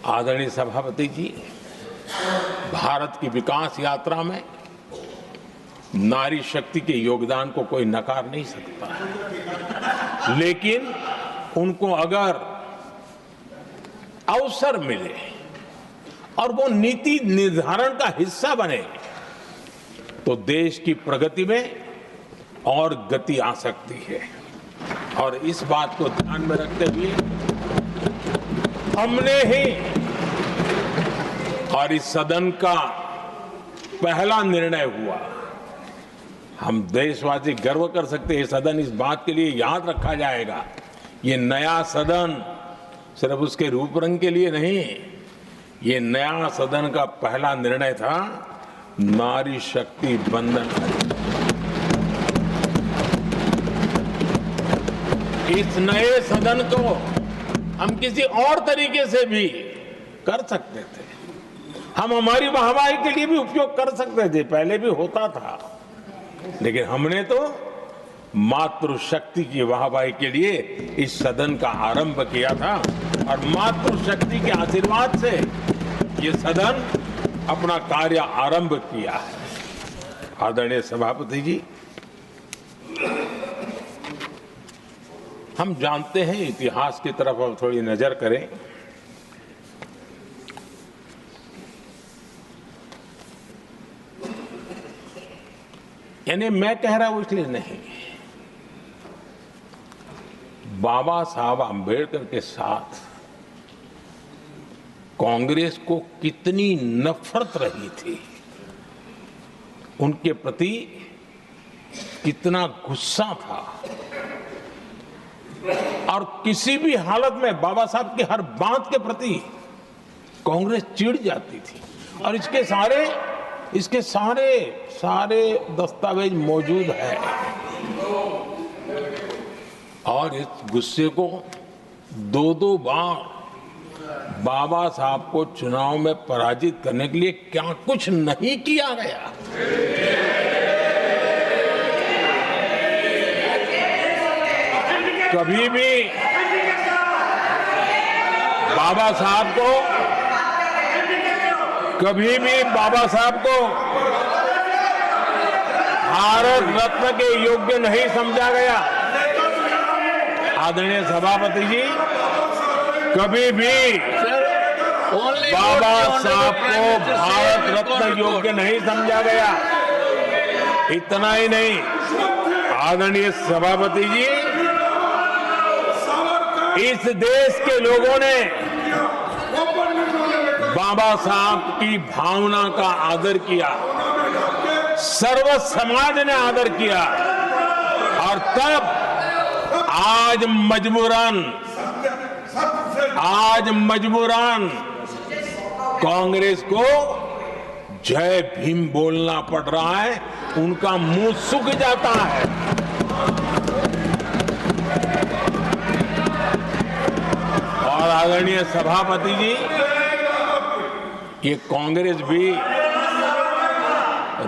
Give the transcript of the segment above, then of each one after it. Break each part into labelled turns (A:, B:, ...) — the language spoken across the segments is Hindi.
A: आदरणीय सभापति जी, भारत की विकास यात्रा में नारी शक्ति के योगदान को कोई नकार नहीं सकता है, लेकिन उनको अगर अवसर मिले और वो नीति निर्धारण का हिस्सा बने तो देश की प्रगति में और गति आ सकती है। और इस बात को ध्यान में रखते हुए हमने ही और इस सदन का पहला निर्णय हुआ, हम देशवासी गर्व कर सकते हैं, सदन इस बात के लिए याद रखा जाएगा, ये नया सदन सिर्फ उसके रूप रंग के लिए नहीं, ये नया सदन का पहला निर्णय था नारी शक्ति वंदन। इस नए सदन को हम किसी और तरीके से भी कर सकते थे, हम हमारी वाहवाही के लिए भी उपयोग कर सकते थे, पहले भी होता था, लेकिन हमने तो मातृशक्ति की वाहवाही के लिए इस सदन का आरंभ किया था और मातृशक्ति के आशीर्वाद से ये सदन अपना कार्य आरंभ किया है। आदरणीय सभापति जी, हम जानते हैं, इतिहास की तरफ अब थोड़ी नजर करें। यानी मैं कह रहा हूं इसलिए नहीं, बाबा साहब आंबेडकर के साथ कांग्रेस को कितनी नफरत रही थी, उनके प्रति कितना गुस्सा था और किसी भी हालत में बाबा साहब की हर बात के प्रति कांग्रेस चिढ़ जाती थी और इसके सारे दस्तावेज मौजूद है। और इस गुस्से को दो बार बाबा साहब को चुनाव में पराजित करने के लिए क्या कुछ नहीं किया गया। कभी भी बाबा साहब को भारत रत्न के योग्य नहीं समझा गया। आदरणीय सभापति जी, कभी भी बाबा साहब को भारत रत्न योग्य नहीं समझा गया। इतना ही नहीं, आदरणीय सभापति जी, इस देश के लोगों ने बाबा साहब की भावना का आदर किया, सर्व समाज ने आदर किया और तब आज मजबूरन कांग्रेस को जय भीम बोलना पड़ रहा है, उनका मुंह सूख जाता है। और आदरणीय सभापति जी, ये कांग्रेस भी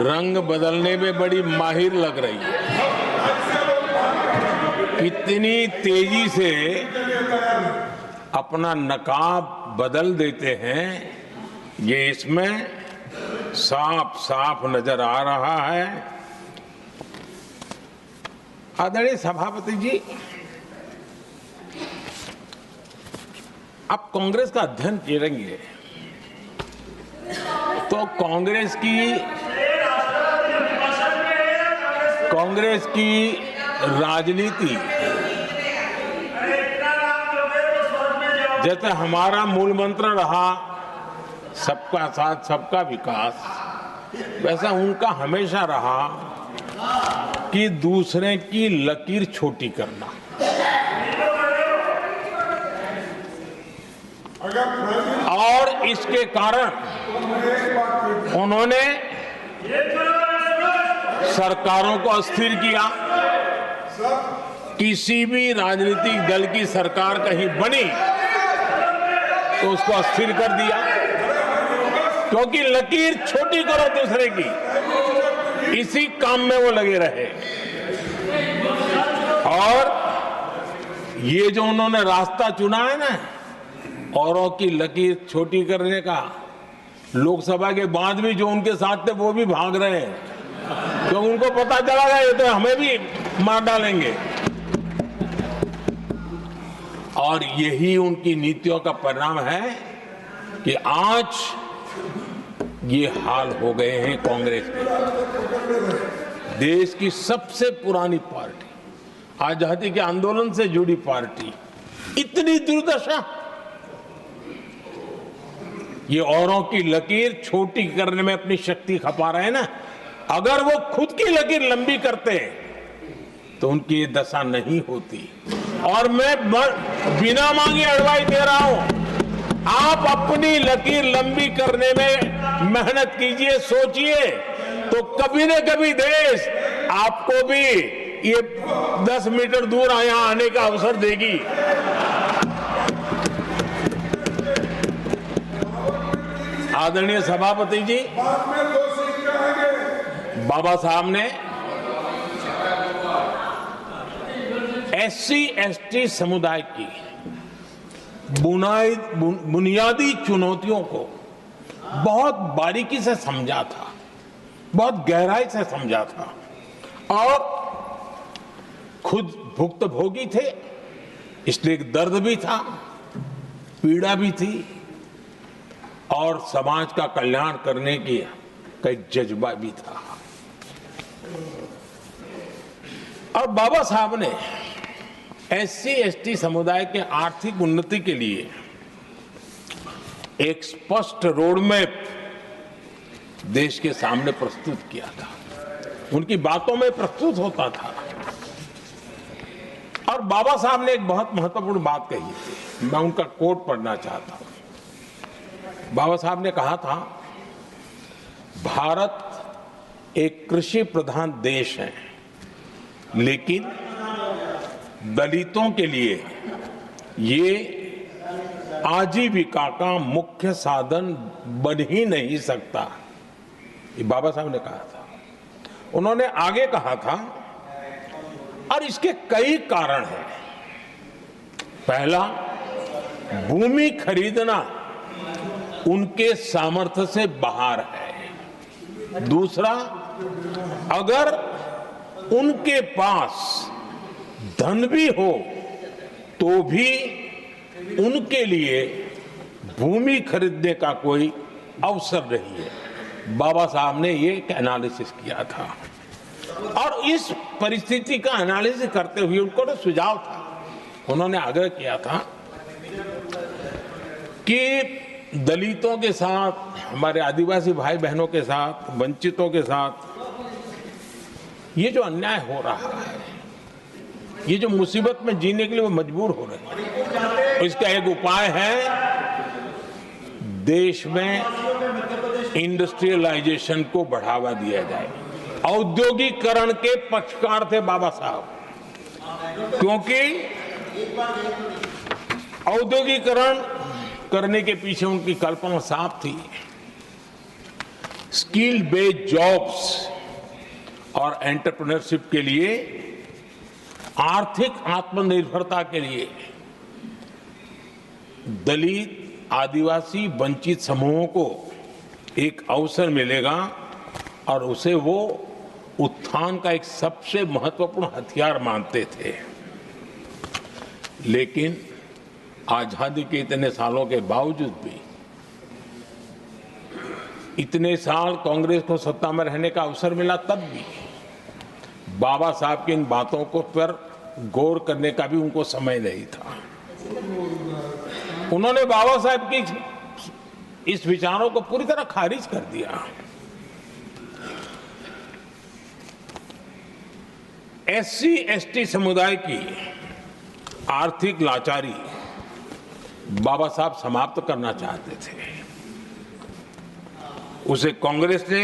A: रंग बदलने में बड़ी माहिर लग रही है। कितनी तेजी से अपना नकाब बदल देते हैं, ये इसमें साफ नजर आ रहा है। आदरणीय सभापति जी, आप कांग्रेस का अध्ययन करेंगे तो कांग्रेस की राजनीति, जैसे हमारा मूल मंत्र रहा सबका साथ सबका विकास, वैसा उनका हमेशा रहा कि दूसरे की लकीर छोटी करना। और इसके कारण उन्होंने सरकारों को अस्थिर किया। किसी भी राजनीतिक दल की सरकार कहीं बनी तो उसको अस्थिर कर दिया, क्योंकि लकीर छोटी करो दूसरे की, इसी काम में वो लगे रहे। और ये जो उन्होंने रास्ता चुना है ना, औरों की लकीर छोटी करने का, लोकसभा के बाद भी जो उनके साथ थे वो भी भाग रहे हैं, तो उनको पता चला गया ये तो हमें भी मार डालेंगे। और यही उनकी नीतियों का परिणाम है कि आज ये हाल हो गए हैं कांग्रेस के। देश की सबसे पुरानी पार्टी, आजादी के आंदोलन से जुड़ी पार्टी, इतनी दुर्दशा। ये औरों की लकीर छोटी करने में अपनी शक्ति खपा रहे हैं ना। अगर वो खुद की लकीर लंबी करते तो उनकी ये दशा नहीं होती। और मैं बिना मांगे एडवाइस दे रहा हूं, आप अपनी लकीर लंबी करने में मेहनत कीजिए, सोचिए, तो कभी न कभी देश आपको भी ये 10 मीटर दूर यहां आने का अवसर देगी। आदरणीय सभापति जी, बाबा साहब ने एससी एसटी समुदाय की बुनियादी चुनौतियों को बहुत बारीकी से समझा था, बहुत गहराई से समझा था, और खुद भुक्तभोगी थे, इसलिए एक दर्द भी था, पीड़ा भी थी, और समाज का कल्याण करने की का एक जज्बा भी था। और बाबा साहब ने एससी एसटी समुदाय के आर्थिक उन्नति के लिए एक स्पष्ट रोडमैप देश के सामने प्रस्तुत किया था। उनकी बातों में प्रस्तुत होता था। और बाबा साहब ने एक बहुत महत्वपूर्ण बात कही थी, मैं उनका कोट पढ़ना चाहता हूं। बाबा साहब ने कहा था, भारत एक कृषि प्रधान देश है, लेकिन दलितों के लिए ये आजीविका का मुख्य साधन बन ही नहीं सकता। ये बाबा साहब ने कहा था। उन्होंने आगे कहा था, और इसके कई कारण हैं। पहला, भूमि खरीदना उनके सामर्थ्य से बाहर है। दूसरा, अगर उनके पास धन भी हो तो भी उनके लिए भूमि खरीदने का कोई अवसर नहीं है। बाबा साहब ने ये एक एनालिसिस किया था, और इस परिस्थिति का एनालिसिस करते हुए उनको तो सुझाव था। उन्होंने आग्रह किया था कि दलितों के साथ, हमारे आदिवासी भाई बहनों के साथ, वंचितों के साथ ये जो अन्याय हो रहा है, ये जो मुसीबत में जीने के लिए वो मजबूर हो रहे हैं, इसका एक उपाय है देश में इंडस्ट्रियलाइजेशन को बढ़ावा दिया जाए। औद्योगिकरण के पक्षकार थे बाबा साहब, क्योंकि औद्योगिकरण करने के पीछे उनकी कल्पना साफ थी। स्किल बेस्ड जॉब्स और एंटरप्रेन्योरशिप के लिए, आर्थिक आत्मनिर्भरता के लिए दलित, आदिवासी, वंचित समूहों को एक अवसर मिलेगा, और उसे वो उत्थान का एक सबसे महत्वपूर्ण हथियार मानते थे। लेकिन आजादी के इतने सालों के बावजूद भी, इतने साल कांग्रेस को सत्ता में रहने का अवसर मिला, तब भी बाबा साहब की इन बातों को पर गौर करने का भी उनको समय नहीं था। उन्होंने बाबा साहब की इस विचारों को पूरी तरह खारिज कर दिया। एससी एसटी समुदाय की आर्थिक लाचारी बाबा साहब समाप्त करना चाहते थे। उसे कांग्रेस ने